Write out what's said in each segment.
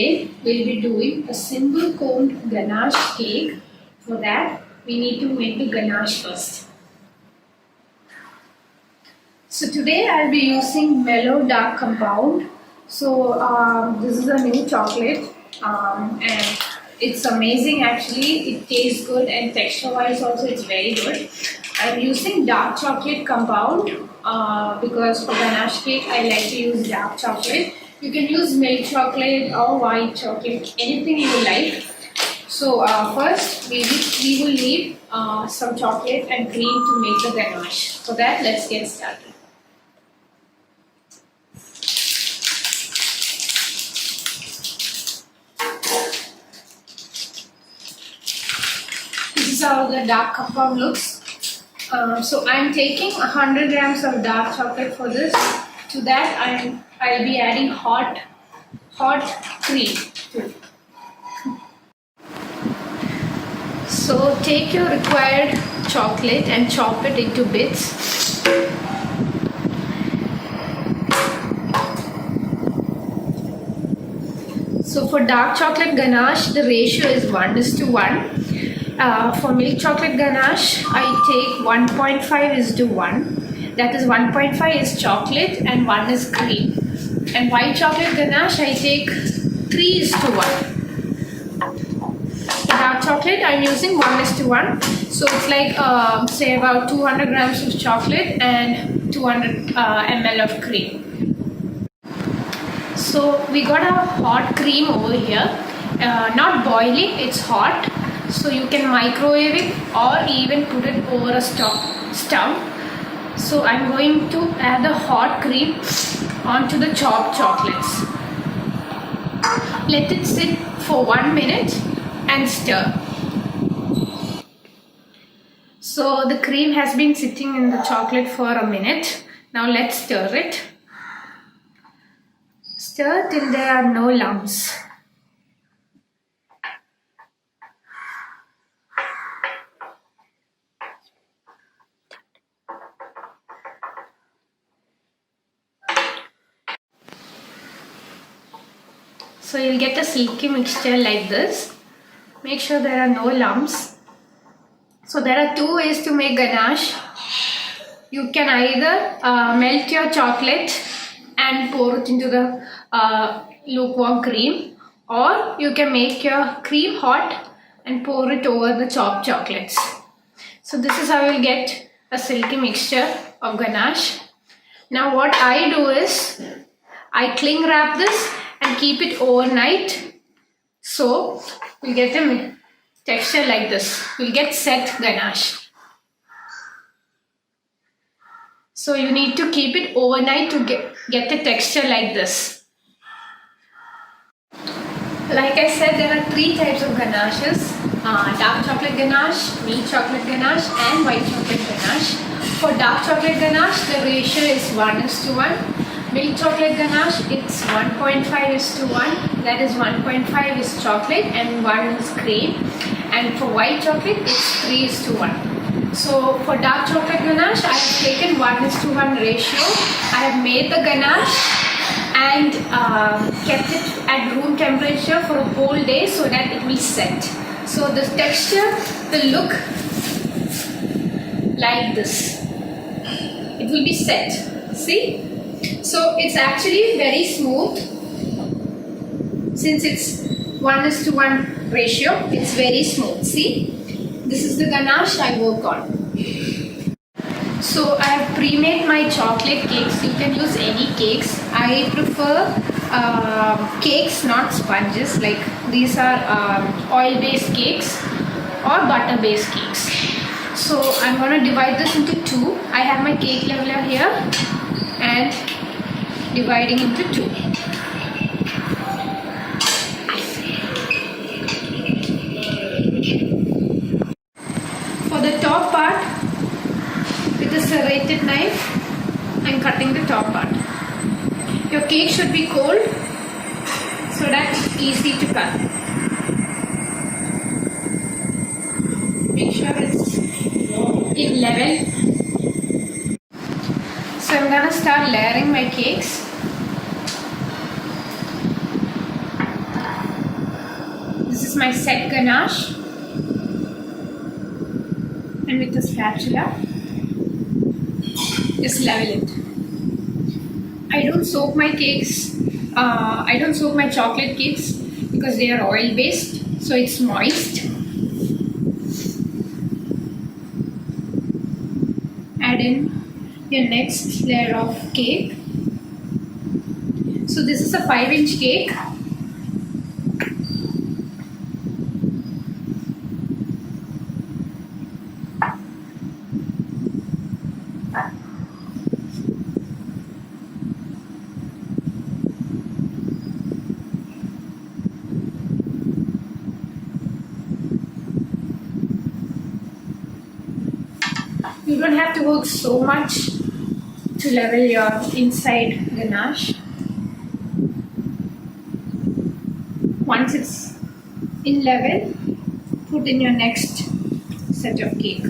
Today we'll be doing a single coned ganache cake. For that, we need to make the ganache first. So today I'll be using Mello Dark Compound. So this is a new chocolate and it's amazing actually. It tastes good and texture wise also it's very good. I'm using dark chocolate compound because for ganache cake I like to use dark chocolate. You can use milk chocolate or white chocolate, anything you like. So first we will need some chocolate and cream to make the ganache. For that, let's get started. This is how the dark compound looks. So I'm taking 100 grams of dark chocolate for this. To that I'll be adding hot cream too. So take your required chocolate and chop it into bits. So for dark chocolate ganache, the ratio is 1:1. For milk chocolate ganache, I take 1.5:1. That is 1.5 is chocolate and 1 is cream. And white chocolate ganache, I take 3:1. For dark chocolate, I'm using 1:1. So it's like say about 200 grams of chocolate and 200 ml of cream. So we got a hot cream over here. Not boiling, it's hot. So you can microwave it or even put it over a stove. So I'm going to add the hot cream onto the chopped chocolates. Let it sit for 1 minute and stir. So the cream has been sitting in the chocolate for a minute. Now let's stir it. Stir till there are no lumps. So you'll get a silky mixture like this. Make sure there are no lumps. So there are two ways to make ganache. You can either melt your chocolate and pour it into the lukewarm cream, or you can make your cream hot and pour it over the chopped chocolates. So this is how you'll get a silky mixture of ganache. Now what I do is I cling wrap this and keep it overnight, so we'll get a texture like this. We'll get set ganache. So you need to keep it overnight to get a texture like this. Like I said, there are three types of ganaches: dark chocolate ganache, milk chocolate ganache and white chocolate ganache. For dark chocolate ganache, the ratio is 1:1. Milk chocolate ganache, it's 1.5:1. That is 1.5 is chocolate and 1 is cream. And for white chocolate, it's 3:1. So for dark chocolate ganache, I have taken 1:1 ratio. I have made the ganache and kept it at room temperature for a whole day so that it will set. So the texture will look like this. It will be set. See? So it's actually very smooth. Since it's 1:1 ratio, it's very smooth. See? This is the ganache I work on. So I have pre-made my chocolate cakes. You can use any cakes. I prefer cakes, not sponges. Like these are oil-based cakes or butter-based cakes. So I'm going to divide this into two. I have my cake leveler here and dividing into two. For the top part, with a serrated knife, I'm cutting the top part. Your cake should be cold so that it's easy to cut. Make sure it's in level. So I'm gonna start layering my cakes. This is my set ganache, and with a spatula, just level it. I don't soak my cakes. I don't soak my chocolate cakes because they are oil based, so it's moist. Add in your next layer of cake. So this is a 5-inch cake. You don't have to work so much to level your inside ganache. Once it's in level, put in your next set of cake.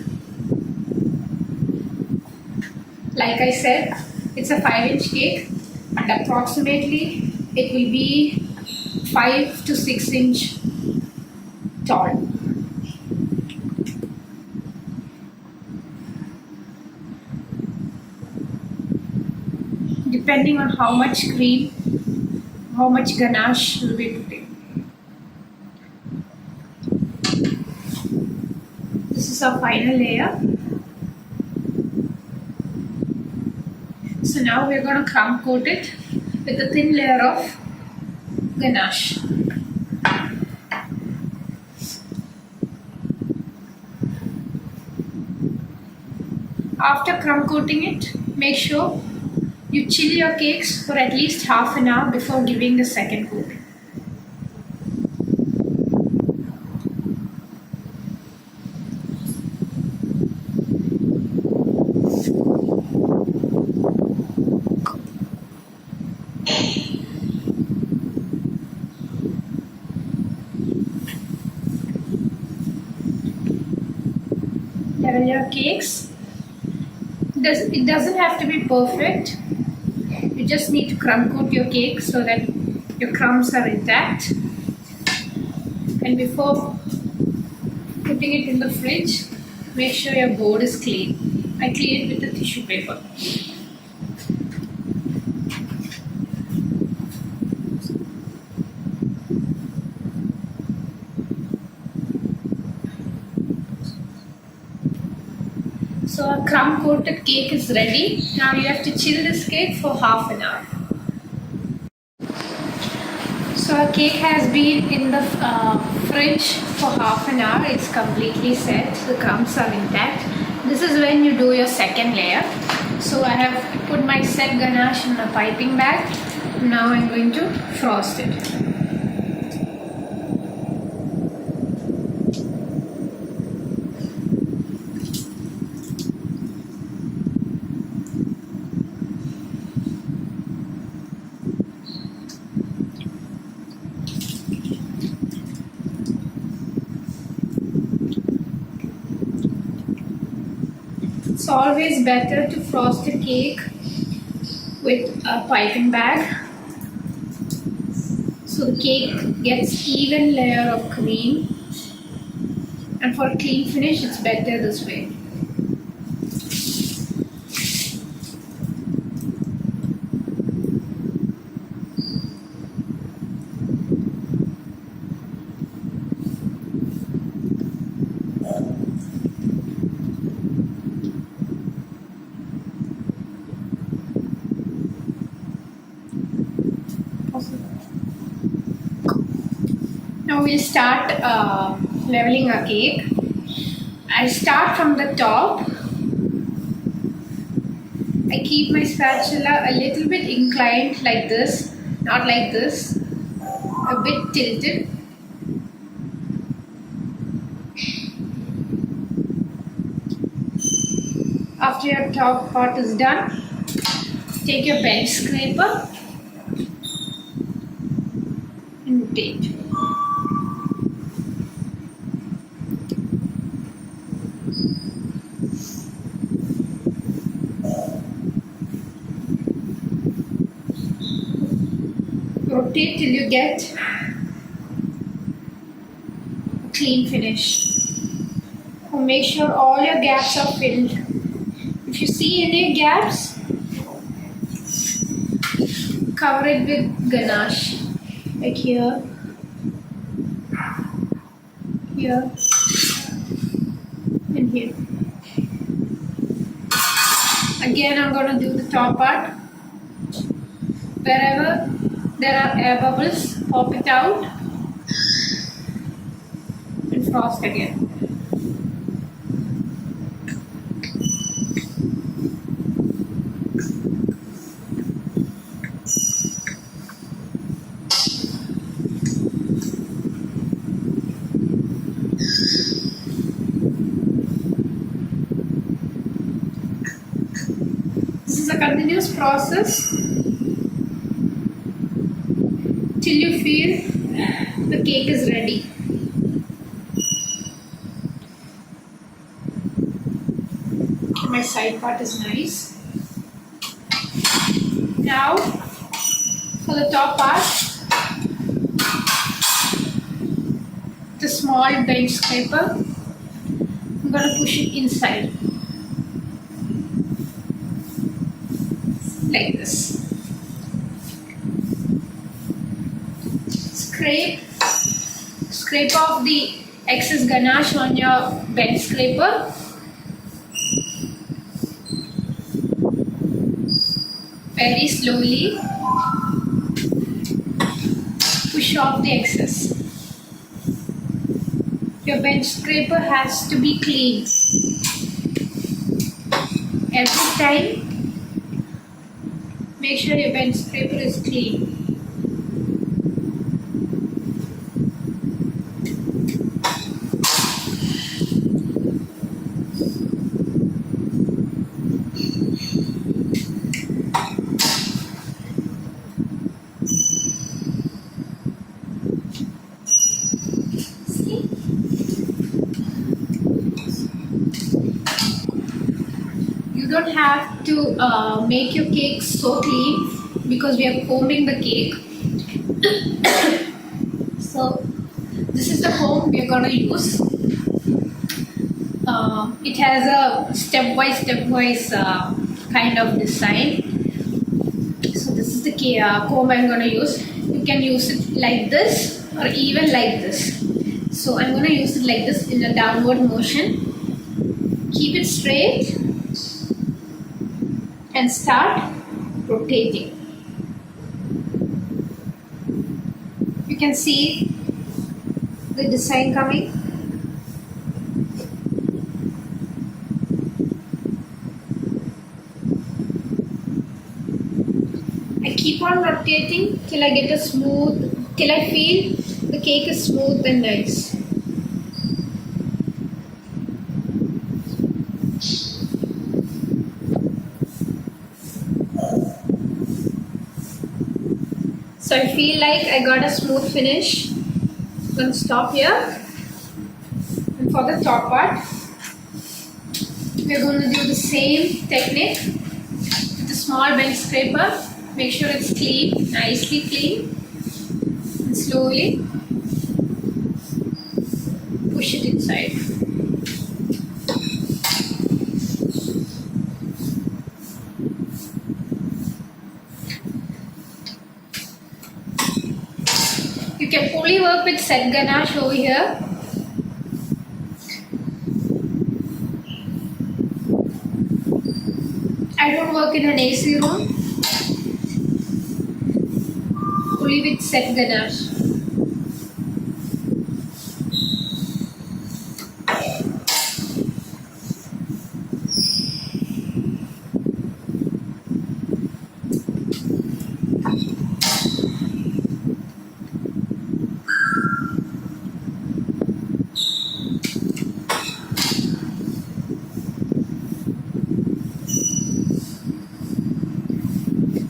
Like I said, it's a 5-inch cake, and approximately it will be 5 to 6 inch tall. Depending on how much cream, how much ganache will be putting. This is our final layer. So now we're going to crumb coat it with a thin layer of ganache. After crumb coating it, make sure you chill your cakes for at least half an hour before giving the second coat. Level your cakes. It doesn't have to be perfect. You just need to crumb coat your cake so that your crumbs are intact. And before putting it in the fridge, make sure your board is clean. I clean it with a tissue paper. So our crumb coated cake is ready. Now you have to chill this cake for half an hour. So our cake has been in the fridge for half an hour. It's completely set. The crumbs are intact. This is when you do your second layer. So I have put my set ganache in a piping bag. Now I'm going to frost it. It's always better to frost a cake with a piping bag so the cake gets even layer of cream, and for a clean finish it's better this way. Now we'll start leveling our cake. I start from the top. I keep my spatula a little bit inclined like this, not like this, a bit tilted. After your top part is done, take your bench scraper and rotate. Rotate till you get clean finish. So make sure all your gaps are filled. If you see any gaps, cover it with ganache, like here, here, and here. Again, I'm going to do the top part. Wherever there are air bubbles, pop it out and frost again. This is a continuous process till you feel the cake is ready. My side part is nice. Now for the top part, the small bench scraper, I'm going to push it inside like this. Scrape off the excess ganache on your bench scraper. Very slowly push off the excess. Your bench scraper has to be clean. Every time, make sure your bench scraper is clean. You don't have to make your cake so clean because we are combing the cake. So this is the comb we are going to use. It has a step-wise kind of design. So this is the comb I'm going to use. You can use it like this or even like this. So I'm going to use it like this in a downward motion. Keep it straight and start rotating. You can see the design coming. I keep on rotating till I get till I feel the cake is smooth and nice. So I feel like I got a smooth finish. I'm going to stop here. And for the top part, we're going to do the same technique with the small bench scraper. Make sure it's clean, nicely clean. And slowly push it inside. You can only work with set ganache over here. I don't work in an AC room. Only with set ganache.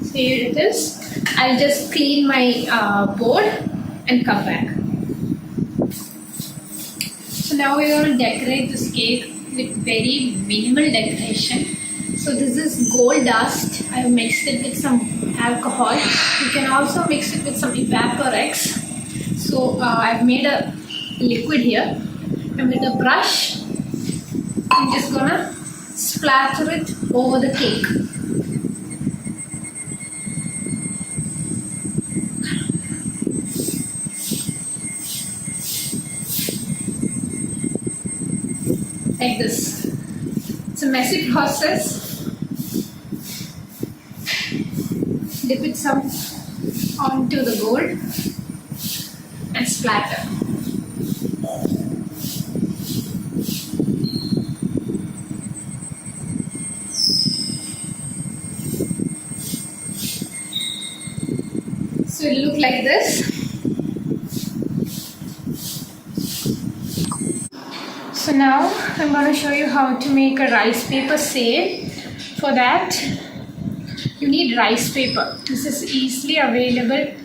So here it is. I'll just clean my board and come back. So now we're going to decorate this cake with very minimal decoration. So this is gold dust. I've mixed it with some alcohol. You can also mix it with some Evaporex. So I've made a liquid here, and with a brush I'm just gonna splatter it over the cake. Like this. It's a messy process. Dip it some onto the gold and splatter. So it'll look like this. So now I'm going to show you how to make a rice paper sail. For that you need rice paper. This is easily available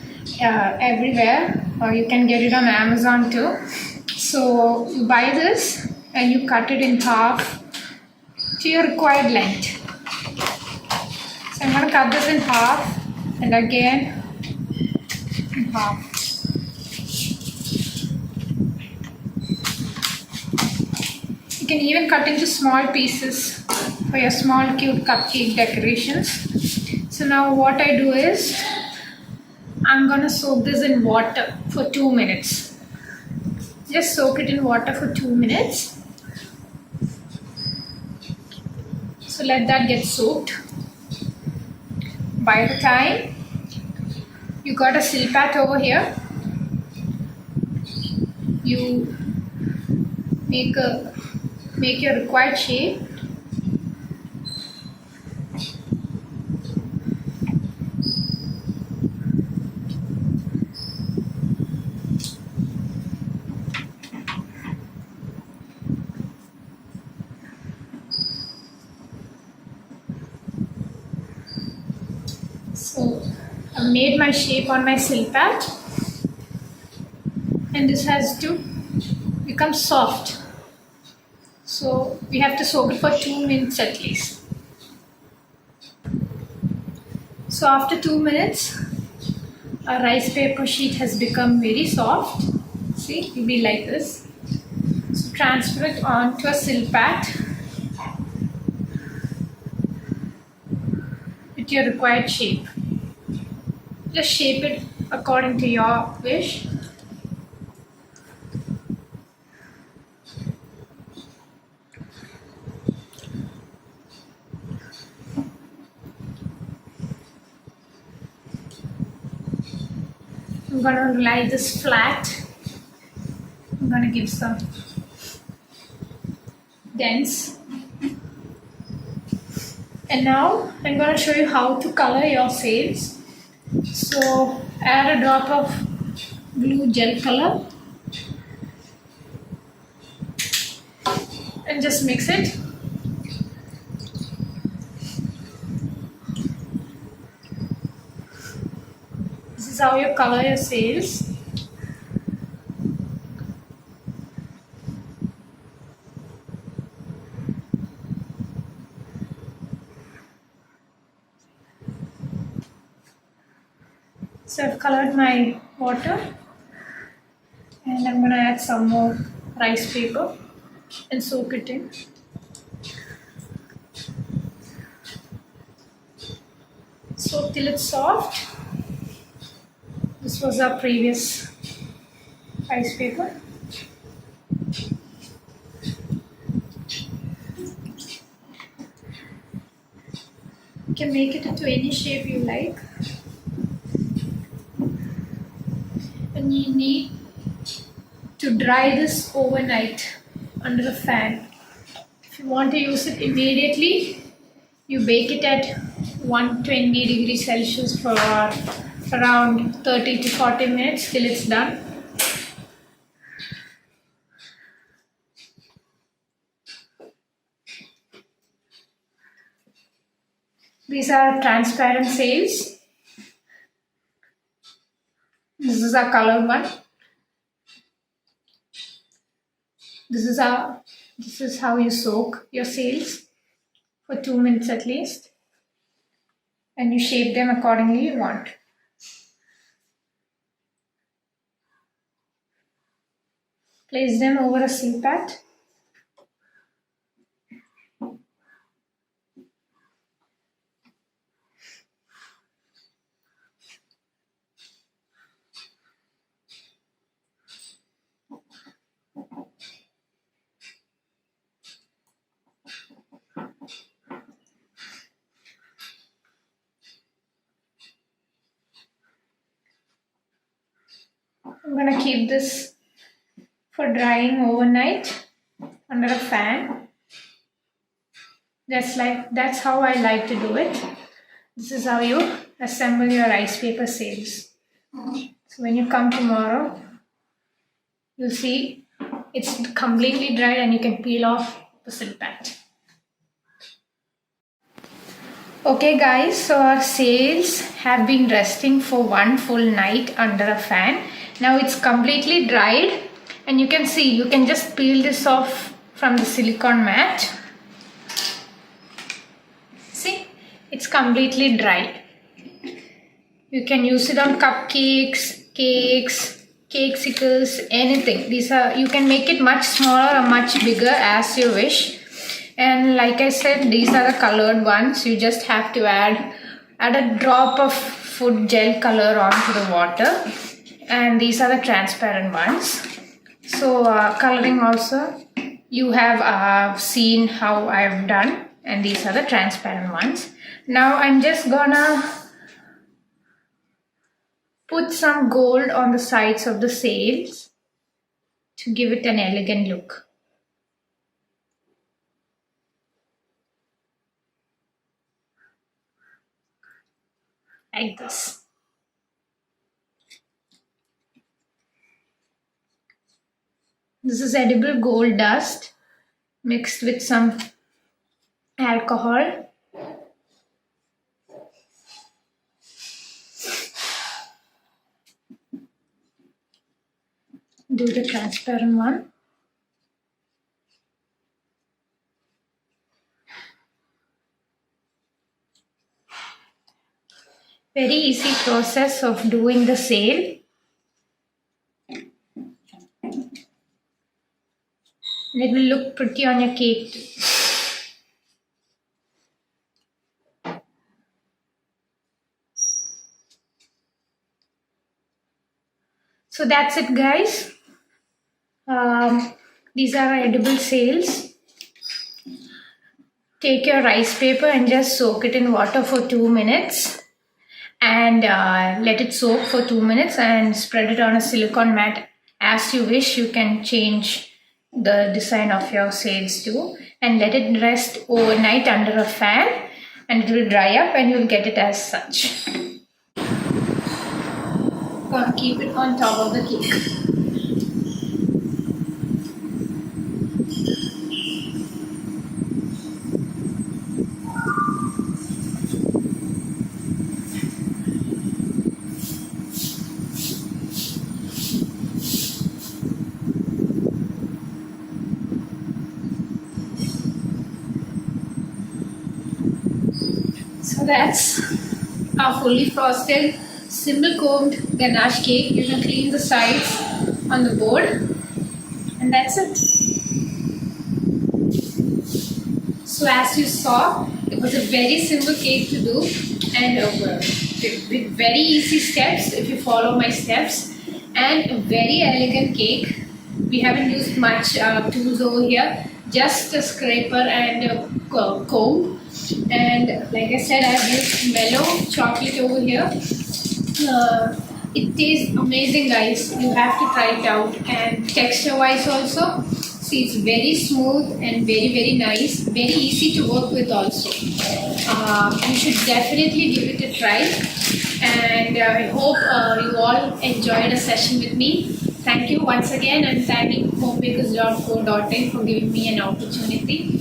everywhere, or you can get it on Amazon too. So you buy this and you cut it in half to your required length. So I'm going to cut this in half and again in half. You can even cut into small pieces for your small cute cupcake decorations. So now what I do is I'm gonna soak this in water for 2 minutes. Just soak it in water for 2 minutes. So let that get soaked. By the time you got a silpat over here, you make your required shape. So I've made my shape on my silpat, and this has to become soft. So we have to soak it for 2 minutes at least. So after 2 minutes, our rice paper sheet has become very soft. See, it will be like this. So transfer it onto a silpat with your required shape. Just shape it according to your wish. I'm going to lie this flat. I'm going to give some dents. And now I'm going to show you how to color your sails. So add a drop of blue gel color and just mix it. This is how you color your sails. So I've colored my water, and I'm going to add some more rice paper and soak it in. Soak till it's soft. This was our previous rice paper. You can make it into any shape you like. And you need to dry this overnight under a fan. If you want to use it immediately, you bake it at 120 degrees Celsius for around 30 to 40 minutes till it's done. These are transparent sails. This is our color one. This is how you soak your sails for 2 minutes at least, and you shape them accordingly you want. Place them over a seal pat. I'm gonna keep this for drying overnight under a fan. That's how I like to do it. This is how you assemble your rice paper sails. So when you come tomorrow, you'll see it's completely dried and you can peel off the silk pat. Okay guys, so our sails have been resting for one full night under a fan. Now it's completely dried and you can see, you can just peel this off from the silicone mat. See, it's completely dried. You can use it on cupcakes, cakes, cakesicles, anything. You can make it much smaller or much bigger as you wish. And like I said, these are the colored ones. You just have to add a drop of food gel color onto the water. And these are the transparent ones. So coloring also, you have seen how I've done. And these are the transparent ones. Now I'm just gonna put some gold on the sides of the sails to give it an elegant look. Like this. This is edible gold dust mixed with some alcohol. Do the transparent one. Very easy process of doing the sail. And it will look pretty on your cake too. So that's it guys. These are edible sails. Take your rice paper and just soak it in water for 2 minutes. And let it soak for 2 minutes and spread it on a silicone mat as you wish. You can change the design of your sails too and let it rest overnight under a fan and it will dry up and you'll get it as such. Gonna keep it on top of the cake. So that's our fully frosted, simple combed ganache cake. You can clean the sides on the board and that's it. So as you saw, it was a very simple cake to do and with very easy steps if you follow my steps, and a very elegant cake. We haven't used much tools over here, just a scraper and a comb. And like I said, I've used Mello chocolate over here. It tastes amazing guys, you have to try it out. And texture wise also, see, it's very smooth and very nice, very easy to work with also. You should definitely give it a try, and I hope you all enjoyed a session with me. Thank you once again, and thanking homebakers.co.in for giving me an opportunity.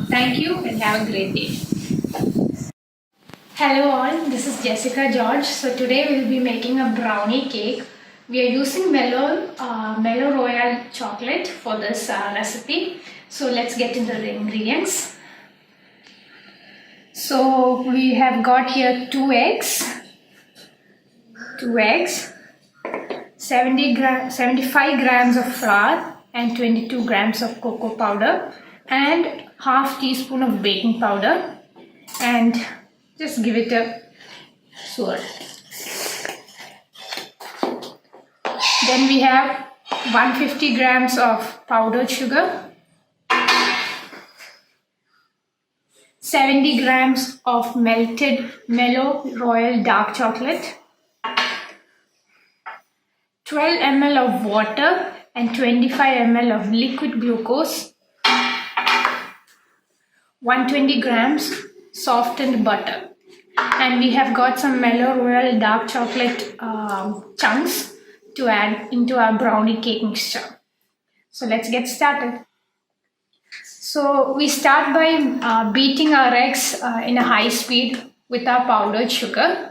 Thank you and have a great day. Hello all, this is Jessica George. So today we'll be making a brownie cake. We are using Mello Royal Chocolate for this recipe. So let's get into the ingredients. So we have got here 2 eggs. 75 grams of flour and 22 grams of cocoa powder and half teaspoon of baking powder, and just give it a swirl. Then we have 150 grams of powdered sugar, 70 grams of melted Mello Royal dark chocolate, 12 ml of water and 25 ml of liquid glucose, 120 grams softened butter, and we have got some Mello Royal dark chocolate chunks to add into our brownie cake mixture. So let's get started. So we start by beating our eggs in a high speed with our powdered sugar.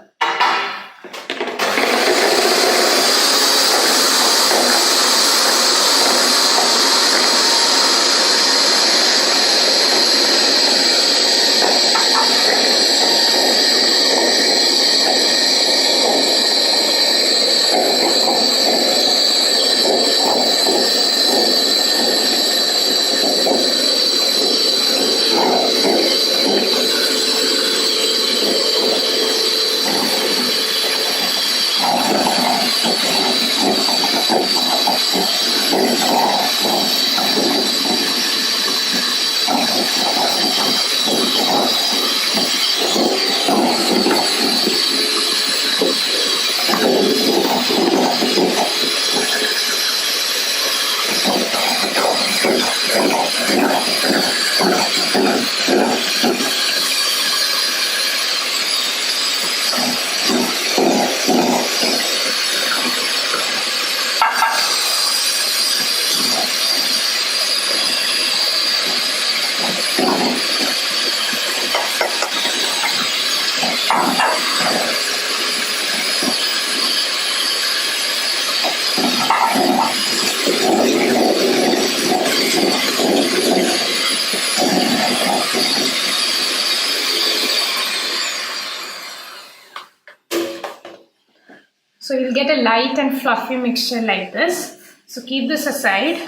So you'll get a light and fluffy mixture like this. So keep this aside.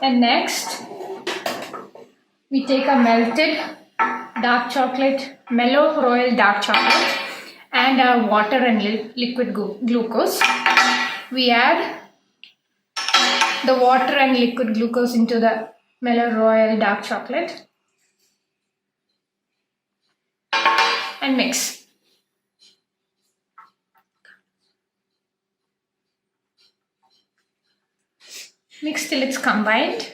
And next, we take a melted dark chocolate, Mello Royal dark chocolate, and our water and liquid glucose. We add the water and liquid glucose into the Mello Royal dark chocolate and mix. Mix till it's combined.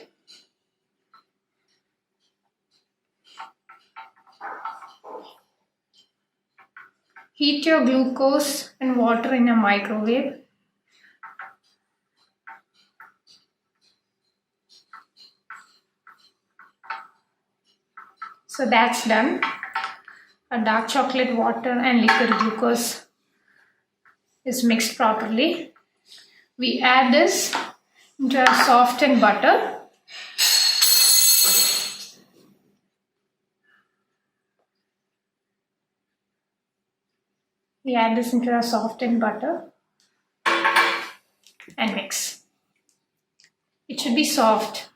Heat your glucose and water in a microwave. So that's done. Our dark chocolate, water and liquid glucose is mixed properly. We add this into our softened butter. We add this into our softened butter and mix. It should be soft.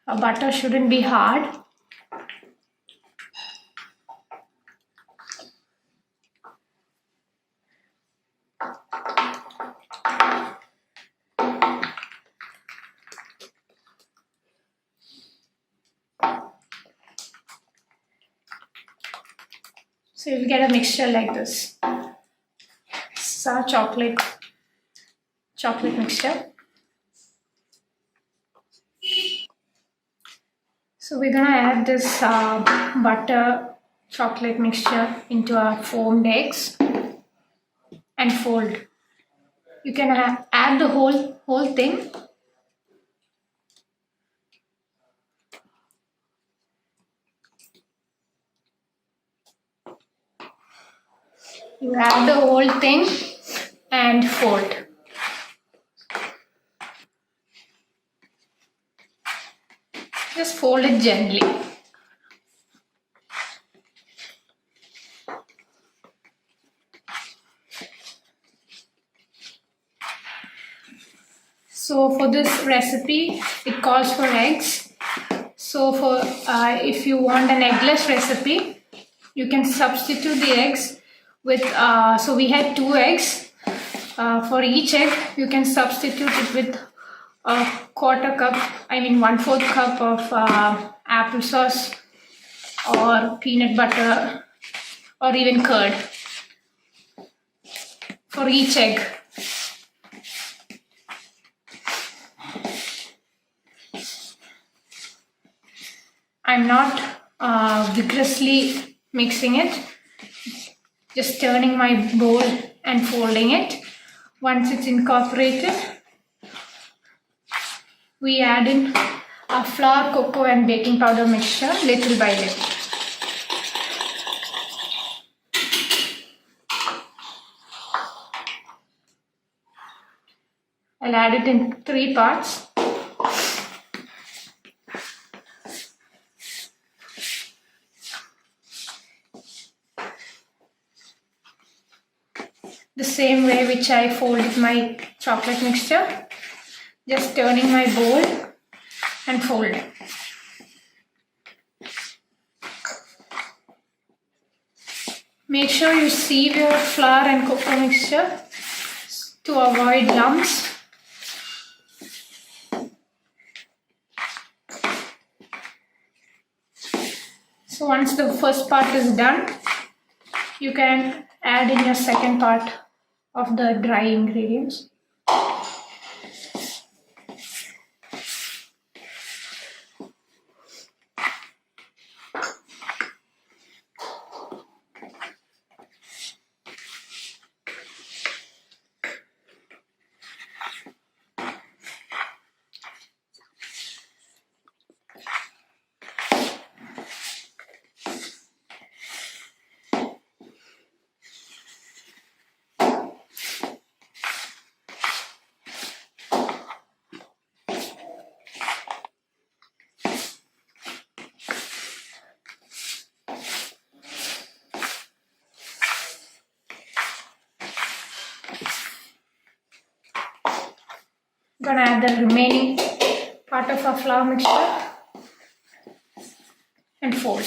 Our butter shouldn't be hard. So you'll get a mixture like this. This is our chocolate mixture. So we're gonna add this butter chocolate mixture into our formed eggs and fold. You can add the whole thing. You add the whole thing and fold. Just fold it gently. So for this recipe, it calls for eggs. So for if you want an eggless recipe, you can substitute the eggs with, so we had 2 eggs. For each egg, you can substitute it with a 1/4 cup of applesauce or peanut butter or even curd for each egg. I'm not vigorously mixing it, just turning my bowl and folding it. Once it's incorporated, we add in our flour, cocoa and baking powder mixture little by little. I'll add it in 3 parts. The same way which I folded my chocolate mixture, just turning my bowl and fold. Make sure you sieve your flour and cocoa mixture to avoid lumps. So once the first part is done, you can add in your second part of the dry ingredients. I'm gonna add the remaining part of our flour mixture and fold.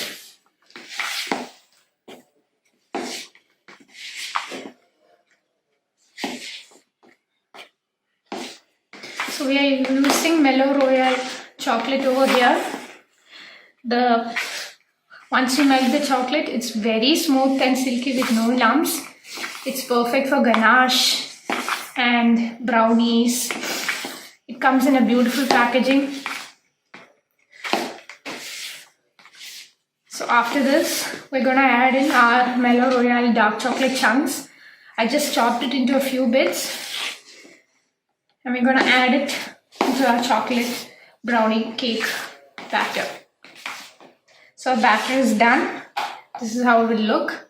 So we are using Mello Royal chocolate over here. Once you melt the chocolate, it's very smooth and silky with no lumps. It's perfect for ganache and brownies. It comes in a beautiful packaging. So after this, we're gonna add in our Mello Royal dark chocolate chunks. I just chopped it into a few bits. And we're gonna add it into our chocolate brownie cake batter. So our batter is done. This is how it will look.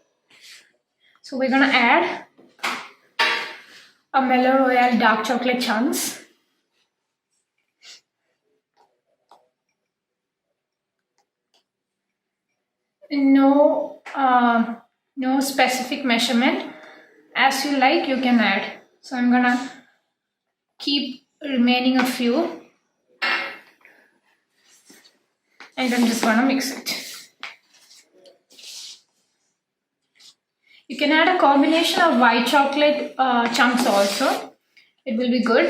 So we're gonna add a Mello Royal dark chocolate chunks. No specific measurement. As you like, you can add. So I'm gonna keep remaining a few. And I'm just gonna mix it. You can add a combination of white chocolate chunks also. It will be good.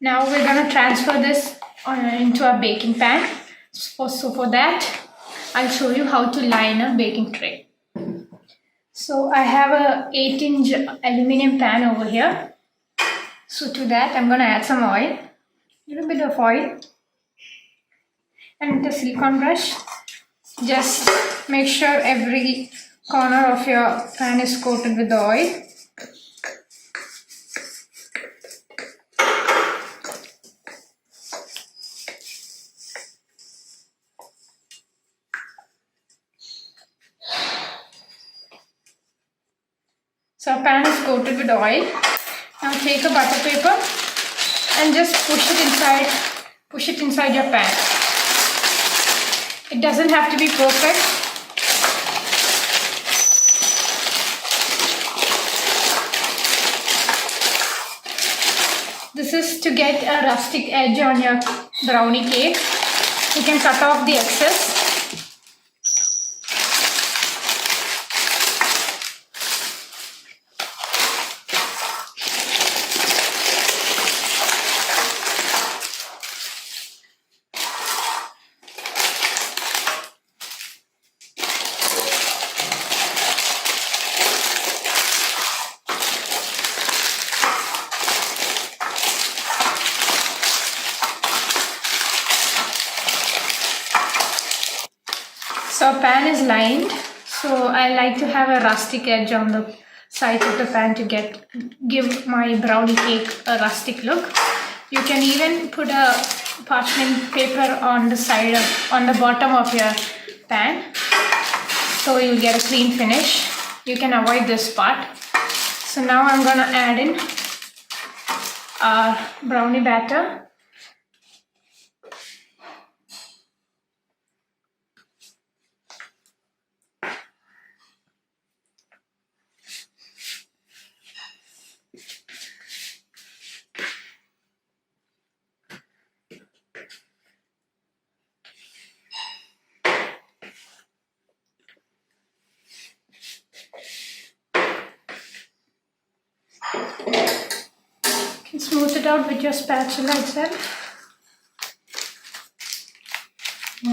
Now we're gonna transfer this into a baking pan. So for that, I'll show you how to line a baking tray. So I have a 8-inch aluminum pan over here. So to that, I'm gonna add some oil, a little bit of oil, and with a silicone brush, just make sure every corner of your pan is coated with the oil. So our pan is coated with oil. Now take a butter paper and just push it inside your pan. It doesn't have to be perfect. to get a rustic edge on your brownie cake, you can cut off the excess. So pan is lined, so I like to have a rustic edge on the sides of the pan to give my brownie cake a rustic look. You can even put a parchment paper on the bottom of your pan, so you'll get a clean finish. You can avoid this part. So now I'm gonna add in our brownie batter. You can smooth it out with your spatula itself. Now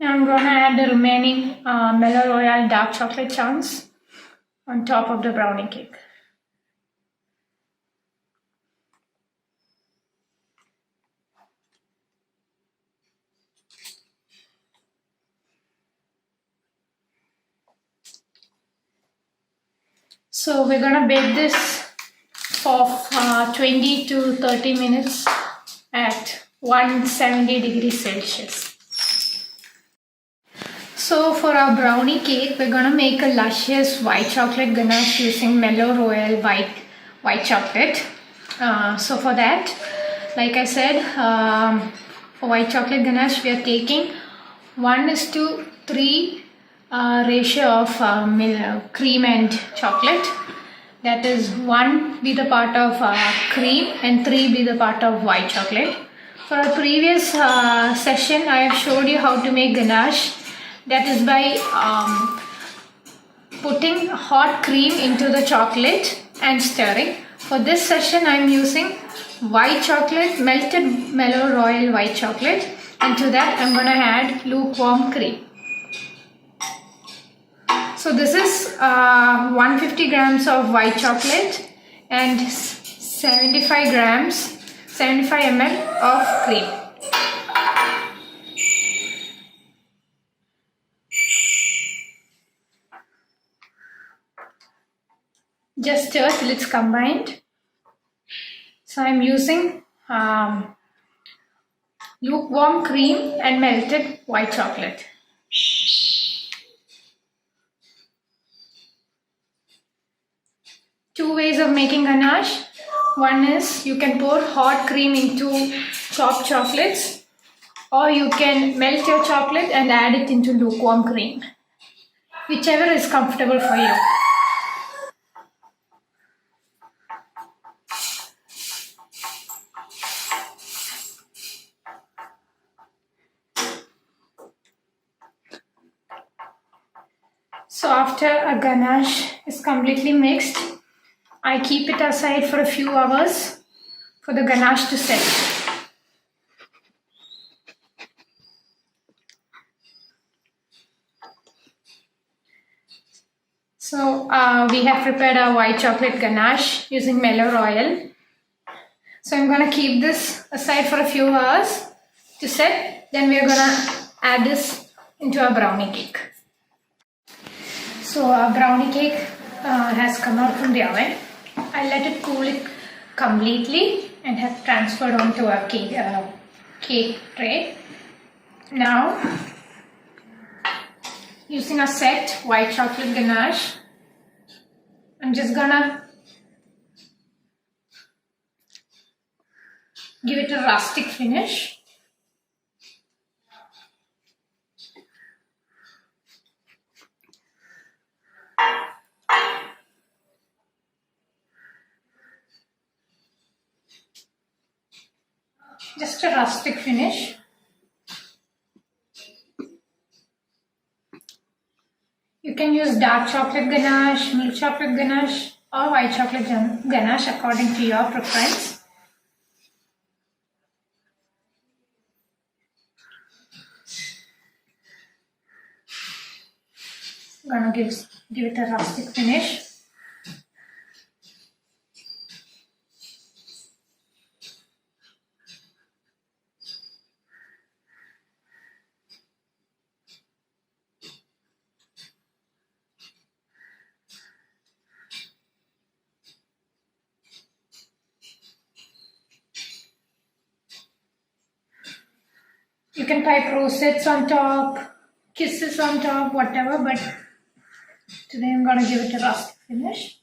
I'm going to add the remaining Mello Royal dark chocolate chunks on top of the brownie cake. So we're going to bake this for 20 to 30 minutes at 170 degrees Celsius. So for our brownie cake, we're going to make a luscious white chocolate ganache using Mello Royal white chocolate. So for that, like I said, for white chocolate ganache, we are taking 1:3 ratio of cream and chocolate. That is 1 be the part of cream and 3 be the part of white chocolate. For our previous session, I have showed you how to make ganache. That is by putting hot cream into the chocolate and stirring. For this session, I am using white chocolate, melted Mello Royal white chocolate, and to that I am going to add lukewarm cream. So this is 150 grams of white chocolate and 75 ml of cream. Just stir till it's combined. So I'm using lukewarm cream and melted white chocolate. Two ways of making ganache. One is you can pour hot cream into chopped chocolates, or you can melt your chocolate and add it into lukewarm cream. Whichever is comfortable for you. So after a ganache is completely mixed, I keep it aside for a few hours for the ganache to set. So we have prepared our white chocolate ganache using Mello Royal. So I'm going to keep this aside for a few hours to set. Then we are going to add this into our brownie cake. So our brownie cake has come out from the oven. I let it cool it completely and have transferred onto our cake tray. Now, using a set white chocolate ganache, I'm just gonna give it a rustic finish. Just a rustic finish. You can use dark chocolate ganache, milk chocolate ganache, or white chocolate ganache according to your preference. I'm gonna give it a rustic finish. You can type rosettes on top, kisses on top, whatever, but today I'm gonna give it a rustic finish.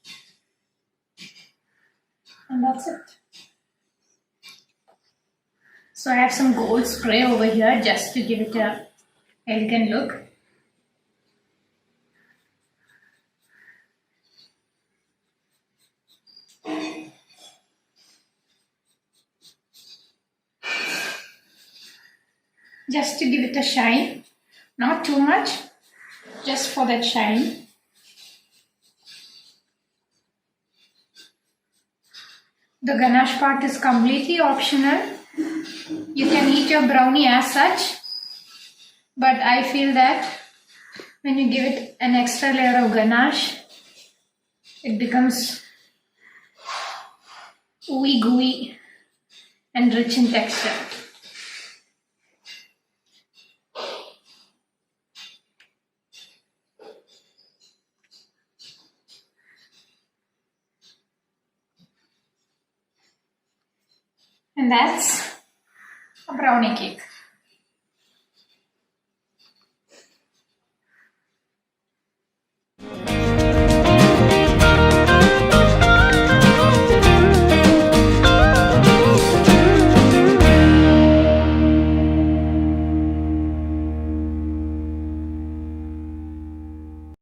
And that's it. So I have some gold spray over here just to give it a elegant look. Just to give it a shine, not too much, just for that shine. The ganache part is completely optional. You can eat your brownie as such, but I feel that when you give it an extra layer of ganache, it becomes ooey gooey and rich in texture. And that's a brownie cake.